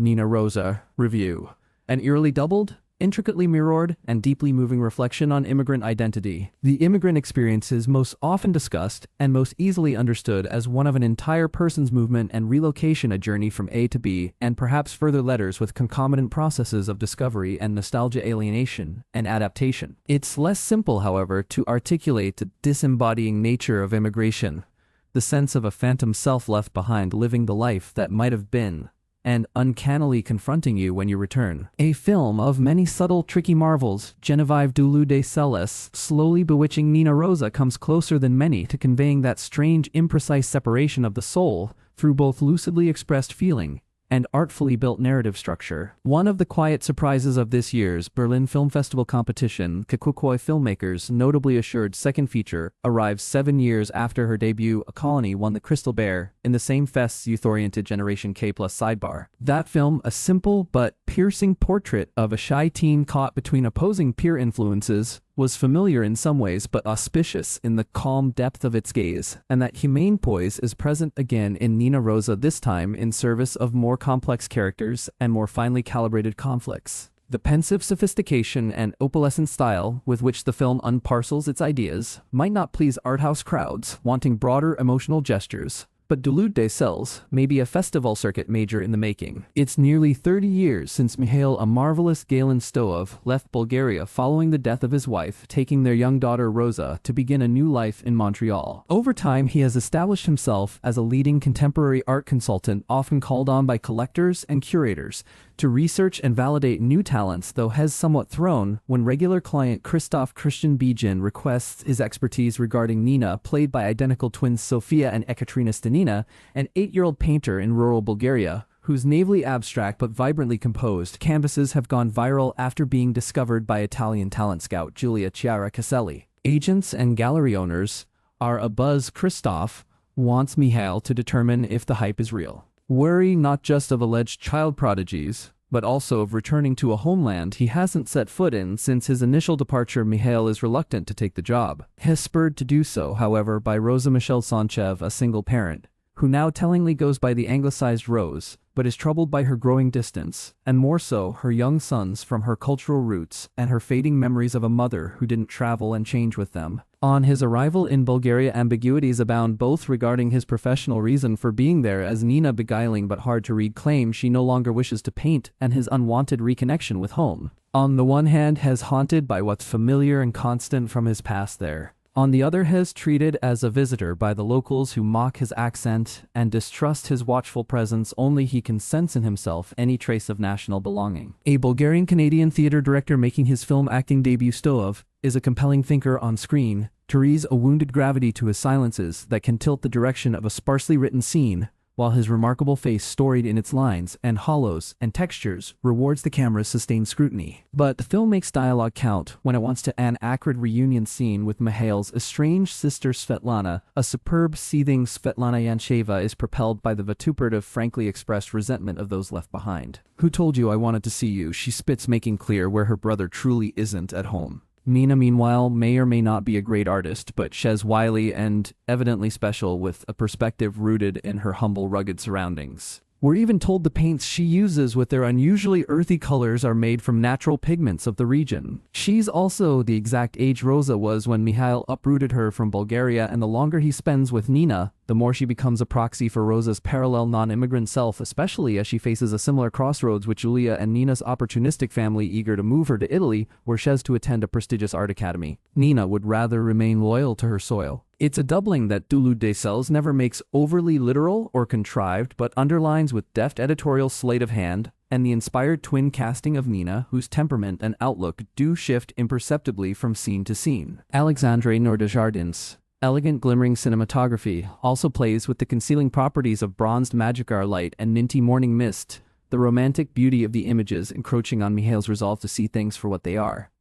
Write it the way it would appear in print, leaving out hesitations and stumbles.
Nina Roza, Review. An eerily doubled, intricately mirrored, and deeply moving reflection on immigrant identity. The immigrant experience is most often discussed and most easily understood as one of an entire person's movement and relocation, a journey from A to B, and perhaps further letters with concomitant processes of discovery and nostalgia, alienation, and adaptation. It's less simple, however, to articulate the disembodying nature of immigration, the sense of a phantom self left behind living the life that might have been, and uncannily confronting you when you return. A film of many subtle, tricky marvels, Genevieve Dulu de Celis' slowly bewitching Nina Roza comes closer than many to conveying that strange, imprecise separation of the soul through both lucidly expressed feeling and artfully built narrative structure. One of the quiet surprises of this year's Berlin Film Festival competition, Kikukoi filmmakers' notably assured second feature arrives 7 years after her debut. A Colony won the Crystal Bear in the same fest's youth-oriented Generation K+ sidebar. That film, a simple but piercing portrait of a shy teen caught between opposing peer influences, was familiar in some ways but auspicious in the calm depth of its gaze, and that humane poise is present again in Nina Roza, this time in service of more complex characters and more finely calibrated conflicts. The pensive sophistication and opalescent style with which the film unparcels its ideas might not please arthouse crowds wanting broader emotional gestures, but Duluth de Celis may be a festival circuit major in the making. It's nearly 30 years since Mihail, a marvelous Galen Stoev, left Bulgaria following the death of his wife, taking their young daughter Roza to begin a new life in Montreal. Over time, he has established himself as a leading contemporary art consultant, often called on by collectors and curators to research and validate new talents, though has somewhat thrown when regular client Christoph Christian Bijin requests his expertise regarding Nina, played by identical twins Sofia and Ekaterina Stanina, an 8-year-old painter in rural Bulgaria, whose naively abstract but vibrantly composed canvases have gone viral after being discovered by Italian talent scout Giulia Chiara Caselli. Agents and gallery owners are abuzz. Christoph wants Mihail to determine if the hype is real. Worry not just of alleged child prodigies, but also of returning to a homeland he hasn't set foot in since his initial departure. Mihail is reluctant to take the job. He is spurred to do so, however, by Rosa Michelle Sanchev, a single parent, who now tellingly goes by the anglicized Rose, but is troubled by her growing distance, and more so, her young sons from her cultural roots and her fading memories of a mother who didn't travel and change with them. On his arrival in Bulgaria, ambiguities abound both regarding his professional reason for being there, as Nina, beguiling but hard to read, claims she no longer wishes to paint, and his unwanted reconnection with home. On the one hand, has haunted by what's familiar and constant from his past there. On the other, has treated as a visitor by the locals who mock his accent and distrust his watchful presence. Only he can sense in himself any trace of national belonging. A Bulgarian-Canadian theater director making his film acting debut, Stoev is a compelling thinker on screen. Therese, a wounded gravity to his silences that can tilt the direction of a sparsely written scene, while his remarkable face, storied in its lines and hollows and textures, rewards the camera's sustained scrutiny. But the film makes dialogue count when it wants to. An acrid reunion scene with Mihail's estranged sister Svetlana, a superb, seething Svetlana Yancheva, is propelled by the vituperative, frankly expressed resentment of those left behind. "Who told you I wanted to see you?" she spits, making clear where her brother truly isn't at home. Nina, meanwhile, may or may not be a great artist, but she's wily and evidently special, with a perspective rooted in her humble, rugged surroundings. We're even told the paints she uses, with their unusually earthy colors, are made from natural pigments of the region. She's also the exact age Roza was when Mihail uprooted her from Bulgaria, and the longer he spends with Nina, the more she becomes a proxy for Rosa's parallel non-immigrant self, especially as she faces a similar crossroads with Giulia and Nina's opportunistic family eager to move her to Italy, where she has to attend a prestigious art academy. Nina would rather remain loyal to her soil. It's a doubling that Duluth de Celis never makes overly literal or contrived, but underlines with deft editorial sleight of hand, and the inspired twin casting of Nina, whose temperament and outlook do shift imperceptibly from scene to scene. Alexandre Nordejardins' elegant, glimmering cinematography also plays with the concealing properties of bronzed magicar light and minty morning mist, the romantic beauty of the images encroaching on Mihail's resolve to see things for what they are.